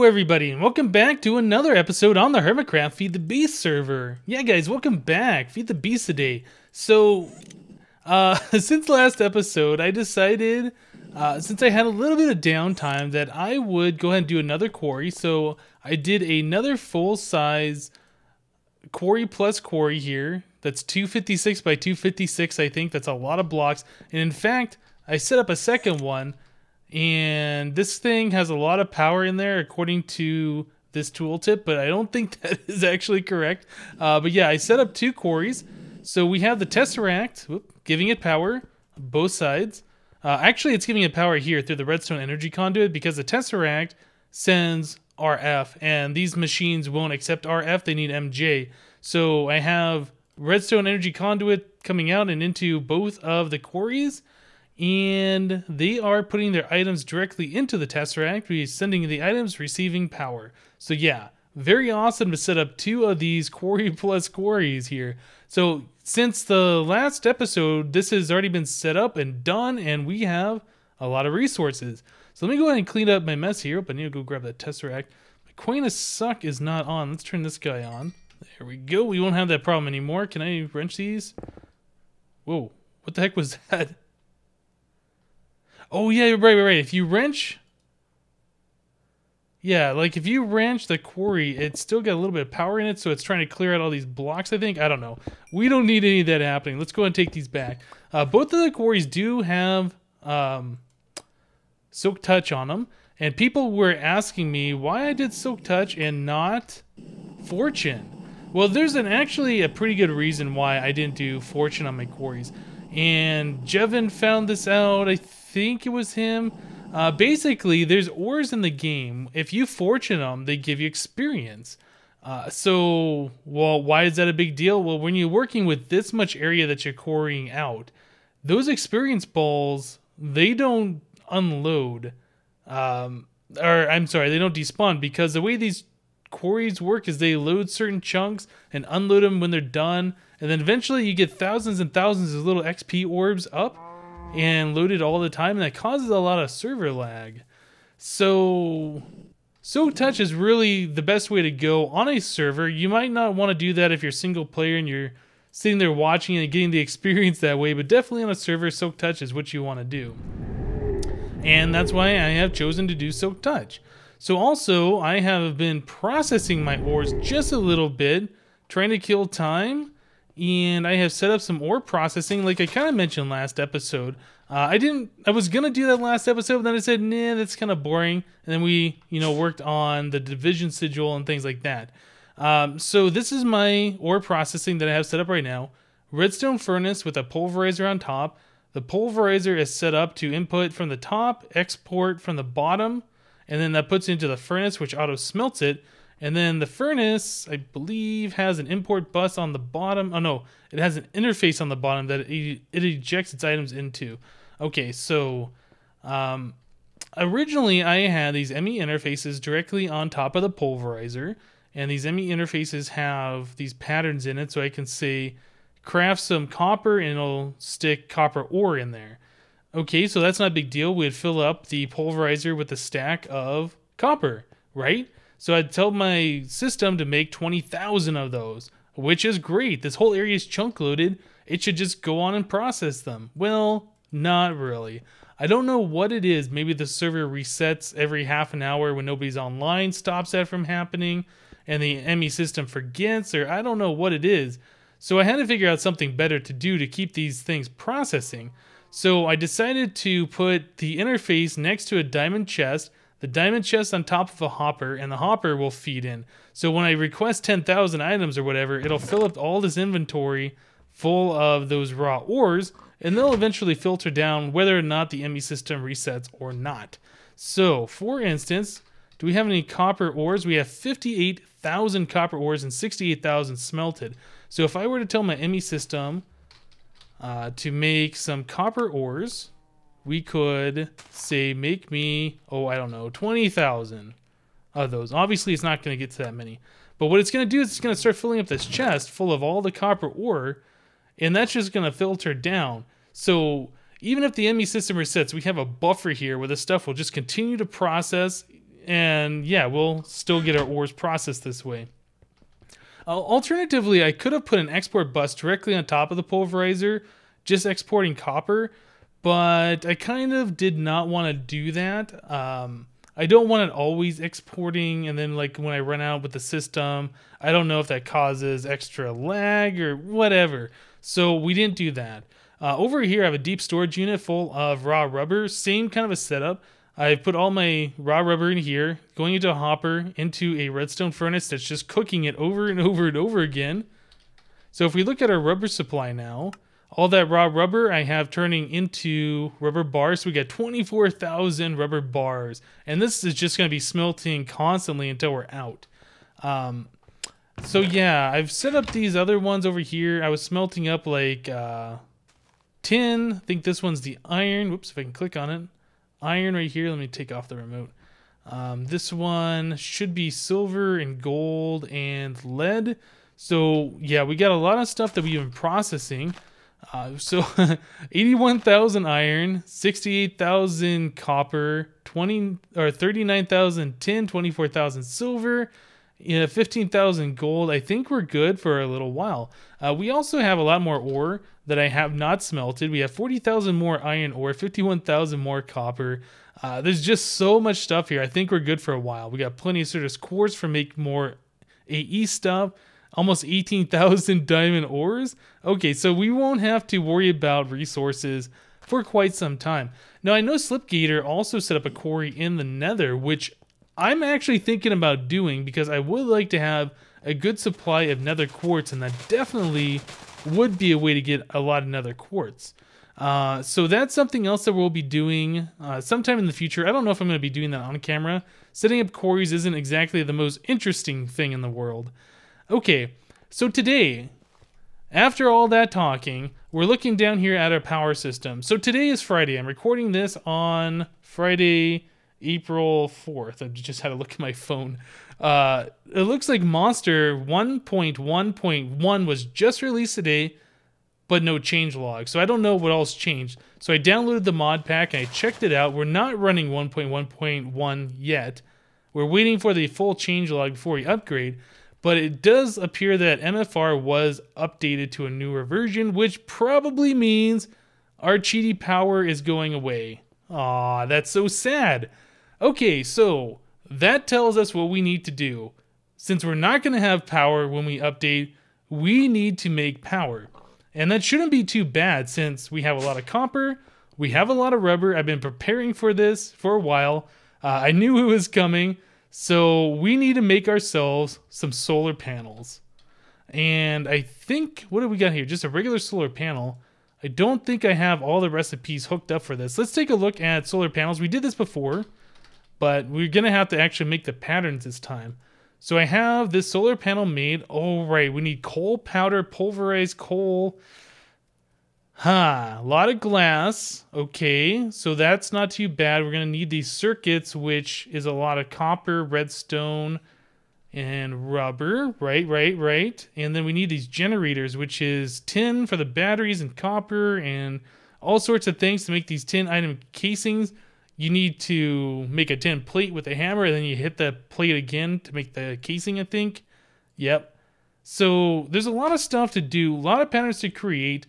everybody, and welcome back to another episode on the HermitCraft Feed the Beast server. Yeah, guys, welcome back. Feed the Beast today. So, since last episode, I decided, since I had a little bit of downtime, that I would go ahead and do another quarry. So, I did another full-size quarry plus quarry here. That's 256 by 256, I think. That's a lot of blocks. And in fact, I set up a second one. And this thing has a lot of power in there according to this tooltip, but I don't think that is actually correct. But yeah, I set up two quarries. So we have the Tesseract, giving it power, both sides. Actually, it's giving it power here through the redstone energy conduit because the Tesseract sends RF, and these machines won't accept RF, they need MJ. So I have redstone energy conduit coming out and into both of the quarries, and they are putting their items directly into the Tesseract. We're sending the items, receiving power. So yeah, very awesome to set up two of these quarry plus quarries here. So since the last episode, this has already been set up and done, and we have a lot of resources. So let me go ahead and clean up my mess here. I need to go grab that Tesseract. My coin of suck is not on. Let's turn this guy on. There we go. We won't have that problem anymore. Can I wrench these? Whoa, what the heck was that? Oh, yeah, right. If you wrench... Yeah, like if you wrench the quarry, it's still got a little bit of power in it, so it's trying to clear out all these blocks, I think. I don't know. We don't need any of that happening. Let's go ahead and take these back. Both of the quarries do have Silk Touch on them, and people were asking me why I did Silk Touch and not Fortune. Well, there's actually a pretty good reason why I didn't do Fortune on my quarries. And Jevin found this out, I think it was him. Basically, there's ores in the game. If you fortune them, they give you experience. So, why is that a big deal? Well, when you're working with this much area that you're quarrying out, those experience balls, they don't unload. They don't despawn, because the way these quarries work is they load certain chunks and unload them when they're done, and then eventually you get thousands and thousands of little XP orbs up and loaded all the time, and that causes a lot of server lag. So Silk Touch is really the best way to go on a server. You might not want to do that if you're single player and you're sitting there watching and getting the experience that way, but definitely on a server, Silk Touch is what you want to do. And that's why I have chosen to do Silk Touch. So also, I have been processing my ores just a little bit, trying to kill time, and I have set up some ore processing like I kind of mentioned last episode. I was going to do that last episode, but then I said, nah, that's kind of boring, and then we, worked on the division sigil and things like that. So this is my ore processing that I have set up right now. Redstone furnace with a pulverizer on top. The pulverizer is set up to input from the top, export from the bottom, and then that puts it into the furnace, which auto smelts it. And then the furnace, I believe, has an import bus on the bottom. Oh no, it has an interface on the bottom that it ejects its items into. Okay, so originally I had these ME interfaces directly on top of the pulverizer, and these ME interfaces have these patterns in it, so I can say craft some copper and it'll stick copper ore in there. Okay, so that's not a big deal. We'd fill up the pulverizer with a stack of copper, right? So I'd tell my system to make 20,000 of those, which is great. This whole area is chunk loaded. It should just go on and process them. Well, not really. I don't know what it is. Maybe the server resets every half an hour when nobody's online, stops that from happening, and the ME system forgets, or I don't know what it is. So I had to figure out something better to do to keep these things processing. So I decided to put the interface next to a diamond chest, the diamond chest on top of a hopper, and the hopper will feed in. So when I request 10,000 items or whatever, it'll fill up all this inventory full of those raw ores, and they'll eventually filter down whether or not the ME system resets or not. So, for instance, do we have any copper ores? We have 58,000 copper ores and 68,000 smelted. So if I were to tell my ME system to make some copper ores, we could say make me, 20,000 of those. Obviously, it's not going to get to that many. But what it's going to do is it's going to start filling up this chest full of all the copper ore, and that's just going to filter down. So even if the ME system resets, we have a buffer here where the stuff will just continue to process And yeah, we'll still get our ores processed this way. Alternatively, I could have put an export bus directly on top of the pulverizer, just exporting copper, but I kind of did not want to do that. I don't want it always exporting, and then like when I run out with the system, I don't know if that causes extra lag or whatever. So we didn't do that. Over here, I have a deep storage unit full of raw rubber. Same kind of a setup. I've put all my raw rubber in here, going into a hopper, into a redstone furnace that's just cooking it over and over and over again. So if we look at our rubber supply now, all that raw rubber I have turning into rubber bars. So we got 24,000 rubber bars. And this is just going to be smelting constantly until we're out. So yeah, I've set up these other ones over here. I was smelting up like tin. I think this one's the iron. Whoops, if I can click on it. Iron right here. Let me take off the remote. This one should be silver and gold and lead. So yeah, we got a lot of stuff that we've been processing. So 81,000 iron, 68,000 copper, 39,000 tin, 24,000 silver, 15,000 gold. I think we're good for a little while. We also have a lot more ore that I have not smelted. We have 40,000 more iron ore, 51,000 more copper. There's just so much stuff here. I think we're good for a while. We got plenty of sort of quartz for make more AE stuff. Almost 18,000 diamond ores. Okay, so we won't have to worry about resources for quite some time. Now, I know Slipgator also set up a quarry in the nether, which I'm actually thinking about doing because I would like to have a good supply of nether quartz, and that definitely would be a way to get a lot of nether quartz. So that's something else that we'll be doing sometime in the future. I don't know if I'm going to be doing that on camera. Setting up quarries isn't exactly the most interesting thing in the world. Okay, so today, after all that talking, we're looking down here at our power system. So today is Friday. I'm recording this on Friday, April 4th. I just had to look at my phone. It looks like Monster 1.1.1 was just released today, but no changelog. So I don't know what else changed. So I downloaded the mod pack and I checked it out. We're not running 1.1.1 yet. We're waiting for the full changelog before we upgrade. But it does appear that MFR was updated to a newer version, which probably means our cheaty power is going away. Aw, that's so sad. Okay, so that tells us what we need to do. Since we're not going to have power when we update, we need to make power. And that shouldn't be too bad since we have a lot of copper, we have a lot of rubber. I've been preparing for this for a while. I knew it was coming. So we need to make ourselves some solar panels. And I think, what do we got here? Just a regular solar panel. I don't think I have all the recipes hooked up for this. Let's take a look at solar panels. We did this before, but we're going to have to actually make the patterns this time. So I have this solar panel made. Oh, right. We need coal powder, pulverized coal. A lot of glass. Okay, so that's not too bad. We're going to need these circuits, which is a lot of copper, redstone, and rubber. Right. And then we need these generators, which is tin for the batteries and copper and all sorts of things to make these tin item casings. You need to make a tin plate with a hammer, and then you hit the plate again to make the casing, I think. Yep. So there's a lot of stuff to do, a lot of patterns to create.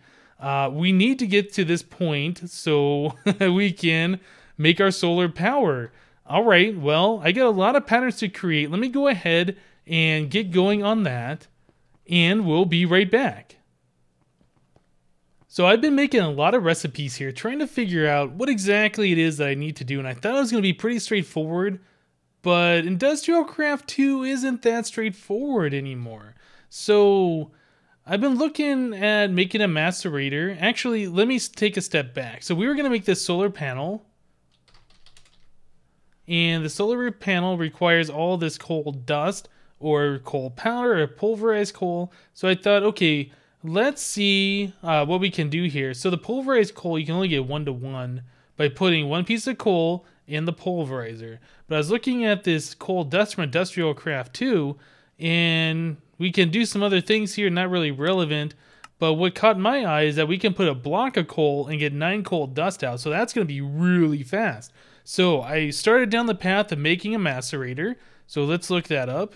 We need to get to this point so we can make our solar power. All right, well, I got a lot of patterns to create. Let me go ahead and get going on that, and we'll be right back. So I've been making a lot of recipes here, trying to figure out what exactly it is that I need to do, and I thought it was going to be pretty straightforward, but Industrial Craft 2 isn't that straightforward anymore. So I've been looking at making a macerator. Actually, let me take a step back. So we were going to make this solar panel. And the solar panel requires all this coal dust or coal powder or pulverized coal. So I thought, okay, let's see what we can do here. So the pulverized coal, you can only get 1-to-1 by putting one piece of coal in the pulverizer. But I was looking at this coal dust from Industrial Craft 2, and we can do some other things here, not really relevant, but what caught my eye is that we can put a block of coal and get 9 coal dust out, so that's going to be really fast. So I started down the path of making a macerator. So let's look that up.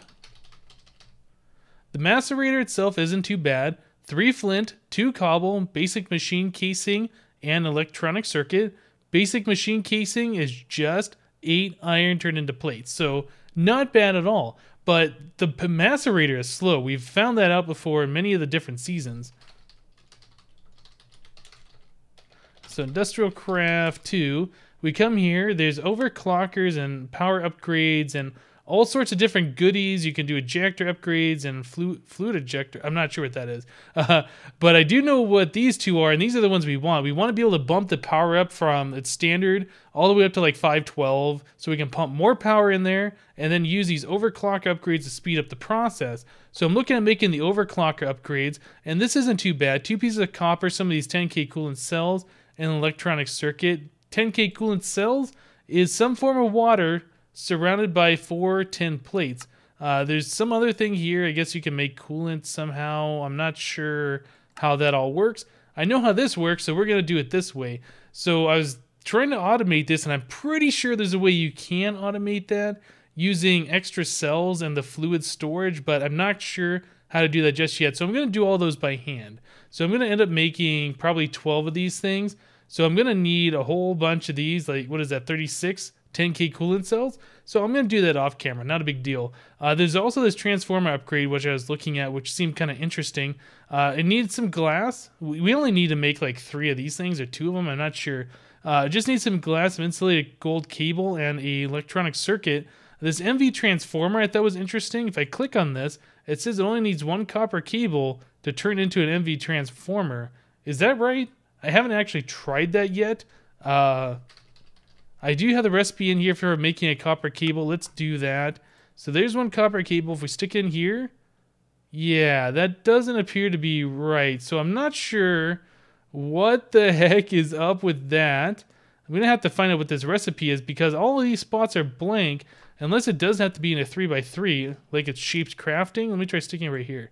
The macerator itself isn't too bad. 3 flint, 2 cobble, basic machine casing, and electronic circuit. Basic machine casing is just 8 iron turned into plates. So not bad at all. But the macerator is slow. We've found that out before in many of the different seasons. So Industrial Craft 2. We come here. There's overclockers and power upgrades and all sorts of different goodies. You can do ejector upgrades and fluid ejector. I'm not sure what that is. But I do know what these two are, and these are the ones we want. We want to be able to bump the power up from its standard all the way up to like 512, so we can pump more power in there and then use these overclock upgrades to speed up the process. So I'm looking at making the overclocker upgrades, and this isn't too bad. 2 pieces of copper, some of these 10K coolant cells, and an electronic circuit. 10K coolant cells is some form of water surrounded by 4 tin plates. There's some other thing here. I guess you can make coolant somehow. I'm not sure how that all works. I know how this works, so we're going to do it this way. So I was trying to automate this, and I'm pretty sure there's a way you can automate that using extra cells and the fluid storage, but I'm not sure how to do that just yet. So I'm going to do all those by hand. So I'm going to end up making probably 12 of these things. So I'm going to need a whole bunch of these, like, what is that, 36 10K coolant cells? So I'm going to do that off camera, not a big deal. There's also this transformer upgrade, which I was looking at, which seemed kind of interesting. It needs some glass. We only need to make like 3 of these things, or 2 of them, I'm not sure. Just need some glass, some insulated gold cable, and a electronic circuit. This MV transformer I thought was interesting. If I click on this, it says it only needs 1 copper cable to turn into an MV transformer. Is that right? I haven't actually tried that yet. I do have the recipe in here for making a copper cable. Let's do that. So there's 1 copper cable. If we stick it in here, yeah, that doesn't appear to be right. So I'm not sure what the heck is up with that. I'm going to have to find out what this recipe is, because all of these spots are blank, unless it does have to be in a 3x3, like it's shaped crafting. Let me try sticking it right here.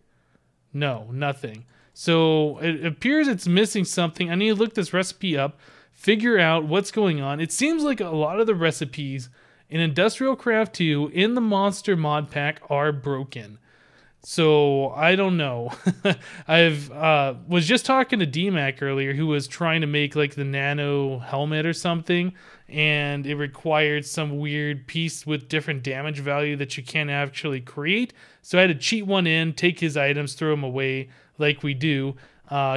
No, nothing. So it appears it's missing something. I need to look this recipe up, figure out what's going on. It seems like a lot of the recipes in Industrial Craft 2 in the Monster mod pack are broken. So I don't know. Was just talking to DMAC earlier, who was trying to make like the nano helmet or something, and it required some weird piece with different damage value that you can't actually create. So I had to cheat one in, take his items, throw them away like we do.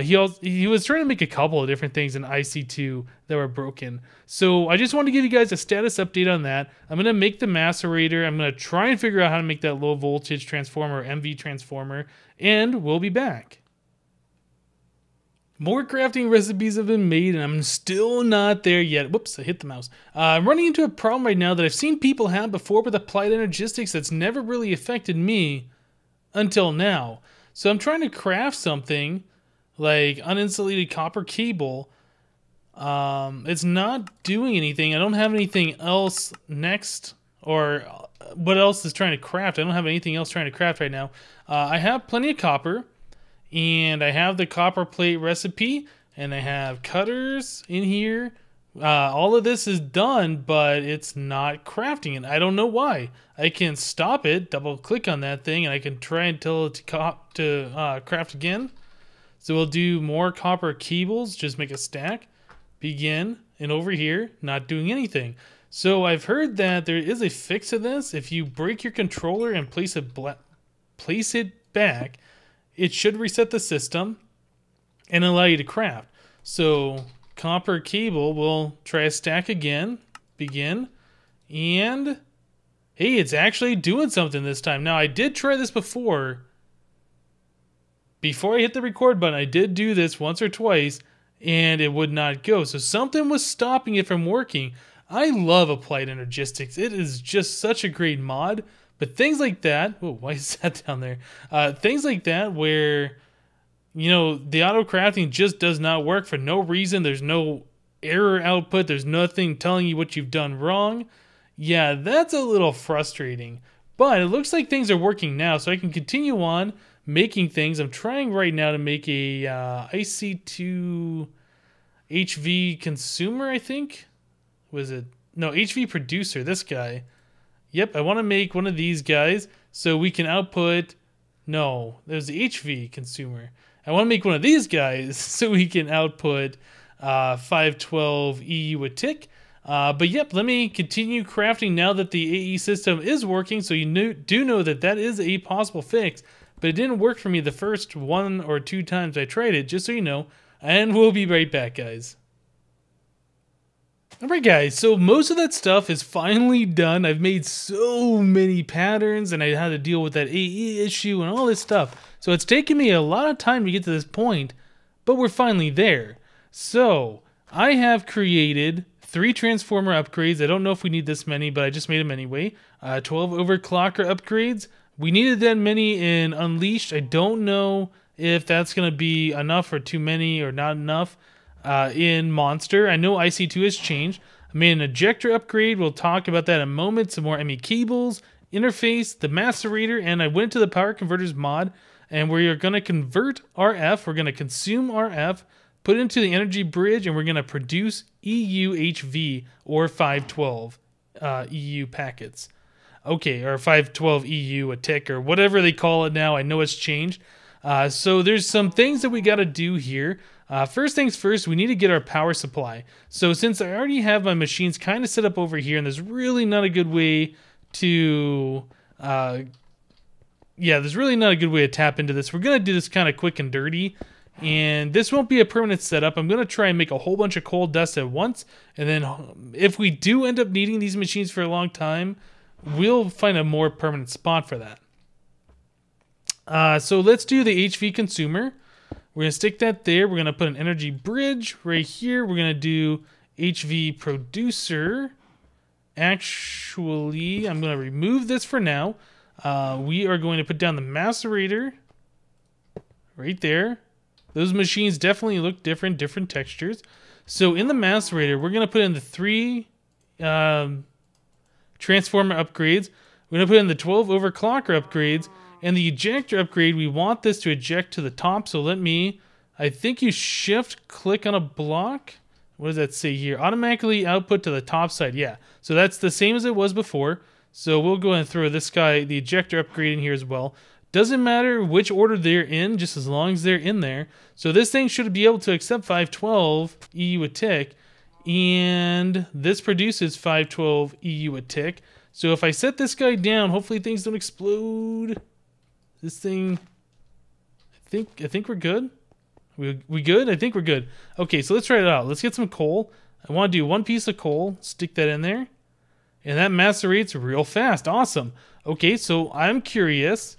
He was trying to make a couple of different things in IC2 that were broken. So I just wanted to give you guys a status update on that. I'm going to make the macerator. I'm going to try and figure out how to make that low voltage transformer, or MV transformer, and we'll be back. More crafting recipes have been made, and I'm still not there yet. Whoops, I hit the mouse. I'm running into a problem right now that I've seen people have before with applied energistics that's never really affected me until now. So I'm trying to craft something like uninsulated copper cable. It's not doing anything. I don't have anything else next, or what else is trying to craft. I don't have anything else trying to craft right now. I have plenty of copper, and I have the copper plate recipe, and I have cutters in here. All of this is done, but it's not crafting it. I don't know why. I can stop it, double click on that thing, and I can try and tell it to craft again. So we'll do more copper cables, just make a stack, begin, and over here, not doing anything. So I've heard that there is a fix to this. If you break your controller and place it back, it should reset the system and allow you to craft. So copper cable, we'll try a stack again, begin, and hey, it's actually doing something this time. Now I did try this before I hit the record button. I did do this once or twice, and it would not go. So something was stopping it from working. I love applied energistics. It is just such a great mod. But things like that, whoa, why is that down there? Things like that where, you know, the auto crafting just does not work for no reason. There's no error output. There's nothing telling you what you've done wrong. Yeah, that's a little frustrating. But it looks like things are working now, so I can continue on making things. I'm trying right now to make a IC2 HV consumer, I think. Was it no, HV producer, this guy. Yep, I want to make one of these guys so we can output, no, there's the HV consumer. I want to make one of these guys so we can output 512 EU a tick. But yep, let me continue crafting now that the AE system is working, so you do know that that is a possible fix, but it didn't work for me the first 1 or 2 times I tried it, just so you know, and we'll be right back, guys. Alright guys, so most of that stuff is finally done. I've made so many patterns and I had to deal with that AE issue and all this stuff. So it's taken me a lot of time to get to this point, but we're finally there. So I have created 3 transformer upgrades. I don't know if we need this many, but I just made them anyway. 12 overclocker upgrades. We needed that many in Unleashed. I don't know if that's going to be enough or too many or not enough. In Monster, I know IC2 has changed. I made an ejector upgrade. We'll talk about that in a moment. Some more ME cables, interface, the macerator, and I went to the power converters mod, and we are going to convert RF. We're going to consume RF, put it into the energy bridge, and we're going to produce EUHV or 512 EU packets. Okay, or 512 EU a tick or whatever they call it now. I know it's changed. So there's some things that we got to do here. First things first, we need to get our power supply. So since I already have my machines kind of set up over here, and there's really not a good way to, there's really not a good way to tap into this. We're going to do this kind of quick and dirty, and this won't be a permanent setup. I'm going to try and make a whole bunch of coal dust at once, and then if we do end up needing these machines for a long time, we'll find a more permanent spot for that. So let's do the HV consumer. We're going to stick that there. We're going to put an energy bridge right here. We're going to do HV producer. Actually, I'm going to remove this for now. We are going to put down the macerator right there. Those machines definitely look different textures. So in the macerator, we're going to put in the 3 transformer upgrades. We're going to put in the 12 overclocker upgrades. And the ejector upgrade, we want this to eject to the top. So I think you shift click on a block. What does that say here? Automatically output to the top side. Yeah. So that's the same as it was before. So we'll go ahead and throw this guy, the ejector upgrade in here as well. Doesn't matter which order they're in, just as long as they're in there. So this thing should be able to accept 512 EU a tick. And this produces 512 EU a tick. So if I set this guy down, hopefully things don't explode. This thing, I think we're good. We good? I think we're good. Okay, so let's try it out. Let's get some coal. I want to do 1 piece of coal, stick that in there, and that macerates real fast. Awesome. Okay, so I'm curious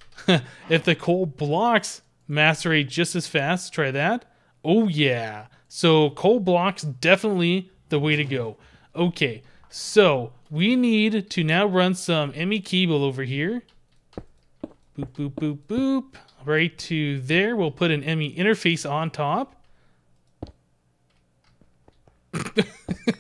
if the coal blocks macerate just as fast. Try that. Oh yeah. So coal blocks definitely the way to go. Okay, so we need to now run some ME cable over here. Boop, boop, boop, boop. Right to there. We'll put an ME interface on top.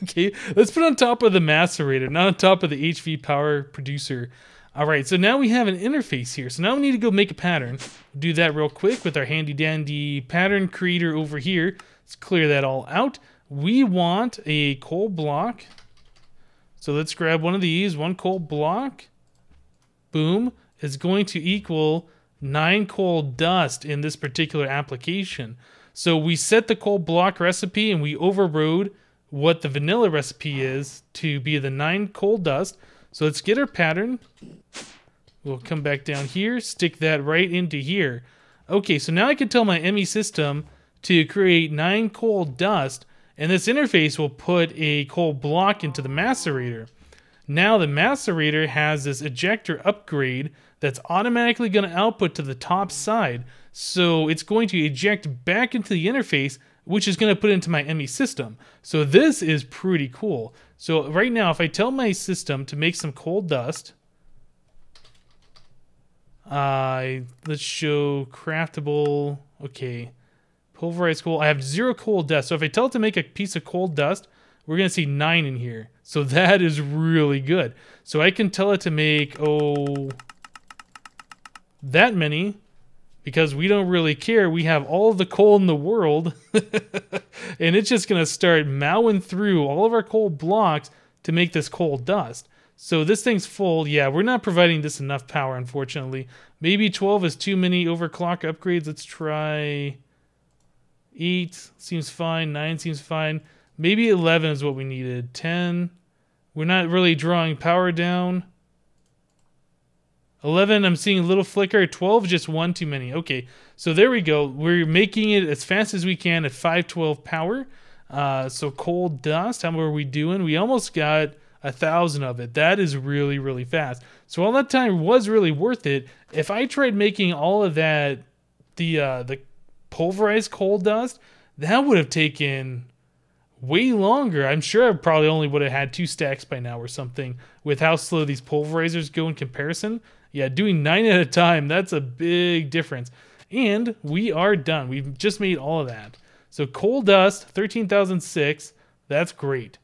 Okay, let's put on top of the macerator, not on top of the HV power producer. All right, so now we have an interface here. So now we need to go make a pattern. Do that real quick with our handy dandy pattern creator over here. Let's clear that all out. We want a coal block. So let's grab one of these, 1 coal block. Boom. Is going to equal 9 coal dust in this particular application. So we set the coal block recipe and we overrode what the vanilla recipe is to be the 9 coal dust. So let's get our pattern. We'll come back down here, stick that right into here. Okay, so now I can tell my ME system to create 9 coal dust, and this interface will put a coal block into the macerator. Now the macerator has this ejector upgrade that's automatically going to output to the top side. So it's going to eject back into the interface, which is going to put into my ME system. So this is pretty cool. So right now, if I tell my system to make some coal dust, let's show craftable, okay, pulverized coal. I have 0 coal dust. So if I tell it to make a piece of coal dust, we're going to see 9 in here. So that is really good. So I can tell it to make, that many, because we don't really care. We have all of the coal in the world, and it's just going to start mowing through all of our coal blocks to make this coal dust. So this thing's full. Yeah, we're not providing this enough power, unfortunately. Maybe 12 is too many overclock upgrades. Let's try 8. Seems fine. 9 seems fine. Maybe 11 is what we needed. 10. We're not really drawing power down. 11, I'm seeing a little flicker. 12, just one too many. Okay, so there we go. We're making it as fast as we can at 512 power. So coal dust, how are we doing? We almost got 1,000 of it. That is really, really fast. So all that time was really worth it. If I tried making all of that, the pulverized coal dust, that would have taken way longer. I'm sure I probably only would have had 2 stacks by now or something with how slow these pulverizers go in comparison. Yeah, doing 9 at a time, that's a big difference. And we are done. We've just made all of that. So coal dust, 13,006. That's great.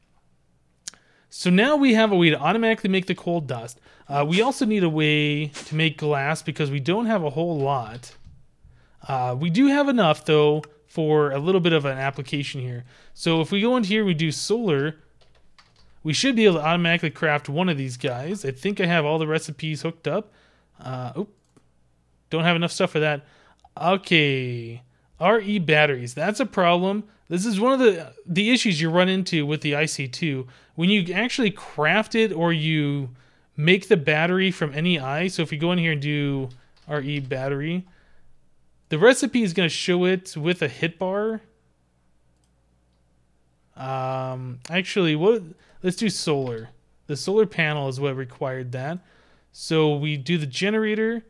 So now we have a way to automatically make the coal dust. We also need a way to make glass because we don't have a whole lot. We do have enough, though, for a little bit of an application here. So if we go into here, we do solar, we should be able to automatically craft one of these guys. I think I have all the recipes hooked up. Don't have enough stuff for that. Okay, RE batteries. That's a problem. This is one of the issues you run into with the IC2. When you actually craft it or you make the battery from any eye. So if you go in here and do RE battery, the recipe is going to show it with a hit bar. Actually, let's do solar. The solar panel is what required that. So we do the generator.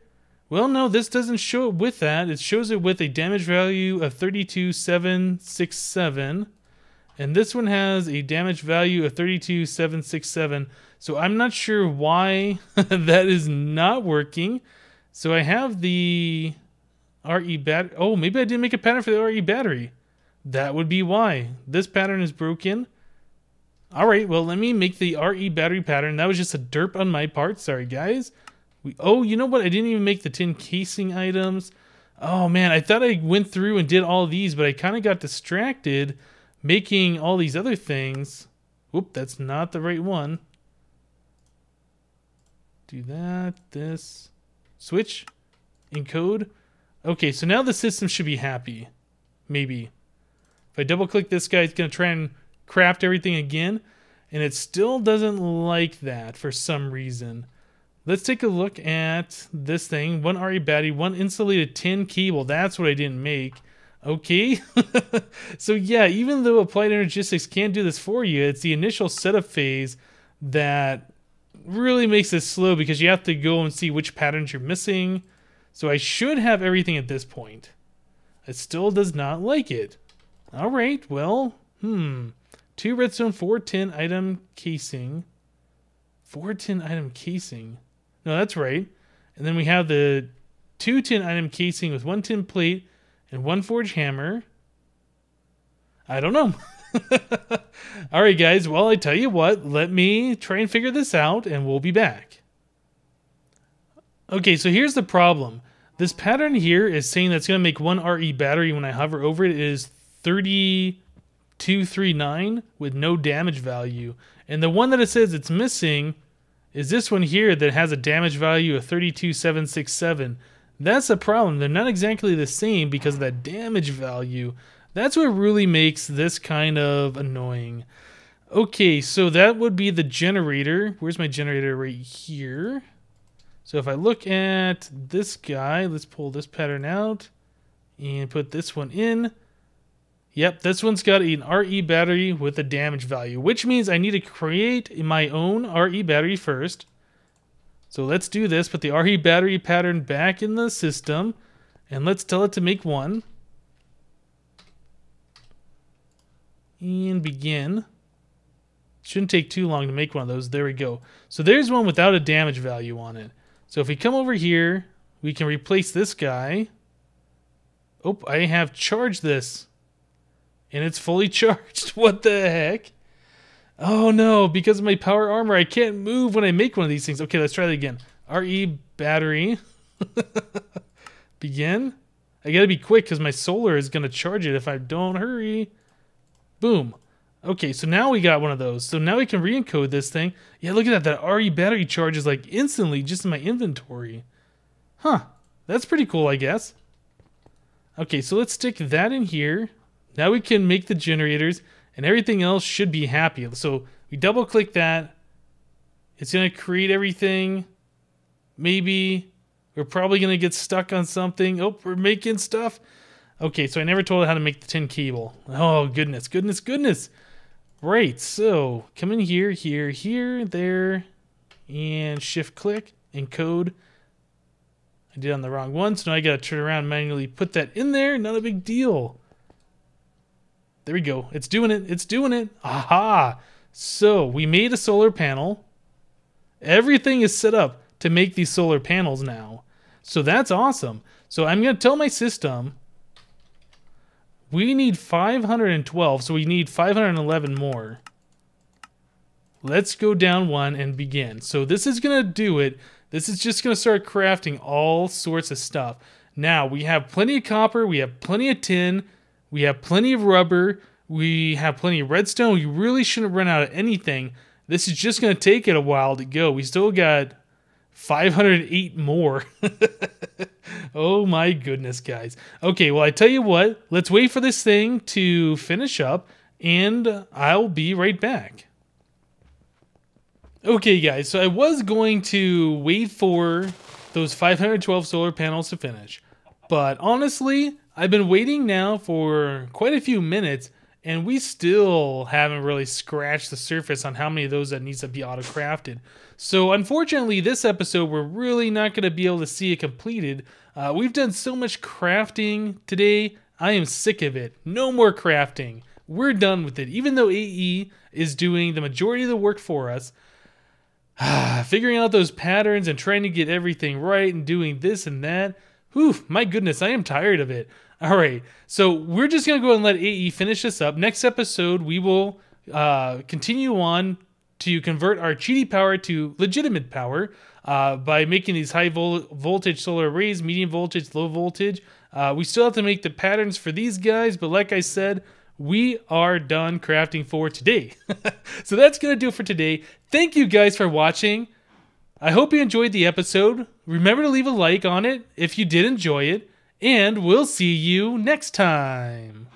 Well, no, this doesn't show it with that. It shows it with a damage value of 32,767. And this one has a damage value of 32,767. So I'm not sure why that is not working. So I have the RE battery. Oh, maybe I didn't make a pattern for the RE battery. That would be why. This pattern is broken. All right, well, let me make the RE battery pattern. That was just a derp on my part. Sorry, guys. Oh, you know what? I didn't even make the tin casing items. Oh, man, I thought I went through and did all these, but I kind of got distracted making all these other things. Whoop, that's not the right one. Do that, this. Switch, encode. Okay, so now the system should be happy. Maybe. If I double-click this guy, it's going to try and craft everything again, and it still doesn't like that for some reason. Let's take a look at this thing. 1 RE battery, 1 insulated tin key. Well, that's what I didn't make. Okay. So yeah, even though Applied Energistics can't do this for you, it's the initial setup phase that really makes this slow because you have to go and see which patterns you're missing. So I should have everything at this point. It still does not like it. All right, well, 2 redstone, 4 tin item casing. 4 tin item casing. No, that's right. And then we have the 2 tin item casing with 1 tin plate and 1 forge hammer. I don't know. All right, guys. Well, I tell you what, let me try and figure this out and we'll be back. Okay, so here's the problem. This pattern here is saying that's going to make 1 RE battery when I hover over it. It is 3239 with no damage value. And the one that it says it's missing is this one here that has a damage value of 32,767. That's the problem. They're not exactly the same because of that damage value. That's what really makes this kind of annoying. Okay, so that would be the generator. Where's my generator? Right here. So if I look at this guy, let's pull this pattern out and put this one in. Yep, this one's got an RE battery with a damage value, which means I need to create my own RE battery first. So let's do this, put the RE battery pattern back in the system, and let's tell it to make one. And begin. Shouldn't take too long to make one of those. There we go. So there's one without a damage value on it. So if we come over here, we can replace this guy. Oh, I have charged this. And it's fully charged. What the heck? Oh no, because of my power armor, I can't move when I make one of these things. Okay, let's try that again. RE battery. Begin. I gotta be quick because my solar is gonna charge it if I don't hurry. Boom. Okay, so now we got one of those. So now we can re-encode this thing. Yeah, look at that. That RE battery charges like instantly just in my inventory. Huh. That's pretty cool, I guess. Okay, so let's stick that in here. Now we can make the generators, and everything else should be happy. So we double click that. It's going to create everything. Maybe we're probably going to get stuck on something. Oh, we're making stuff. Okay, so I never told it how to make the tin cable. Oh, goodness, goodness, goodness. Right, so come in here, here, here, there, and shift click, encode. I did on the wrong one, so now I gotta turn around and manually put that in there. Not a big deal. There we go. It's doing it. It's doing it. Aha! So we made a solar panel. Everything is set up to make these solar panels now. So that's awesome. So I'm gonna tell my system we need 512, so we need 511 more. Let's go down one and begin. So this is gonna do it. This is just going to start crafting all sorts of stuff. Now, we have plenty of copper, we have plenty of tin, we have plenty of rubber, we have plenty of redstone. We really shouldn't run out of anything. This is just going to take it a while to go. We still got 508 more. Oh my goodness, guys. Okay, well, I tell you what, let's wait for this thing to finish up, and I'll be right back. Okay, guys, so I was going to wait for those 512 solar panels to finish. But honestly, I've been waiting now for quite a few minutes, and we still haven't really scratched the surface on how many of those that needs to be auto-crafted. So unfortunately, this episode, we're really not going to be able to see it completed. We've done so much crafting today, I am sick of it. No more crafting. We're done with it. Even though AE is doing the majority of the work for us, figuring out those patterns and trying to get everything right and doing this and that. Whew, my goodness, I am tired of it. All right, so we're just going to go and let AE finish this up. Next episode, we will continue on to convert our cheaty power to legitimate power by making these high voltage solar arrays, medium voltage, low voltage. We still have to make the patterns for these guys, but like I said, we are done crafting for today. So that's going to do it for today. Thank you guys for watching. I hope you enjoyed the episode. Remember to leave a like on it if you did enjoy it. And we'll see you next time.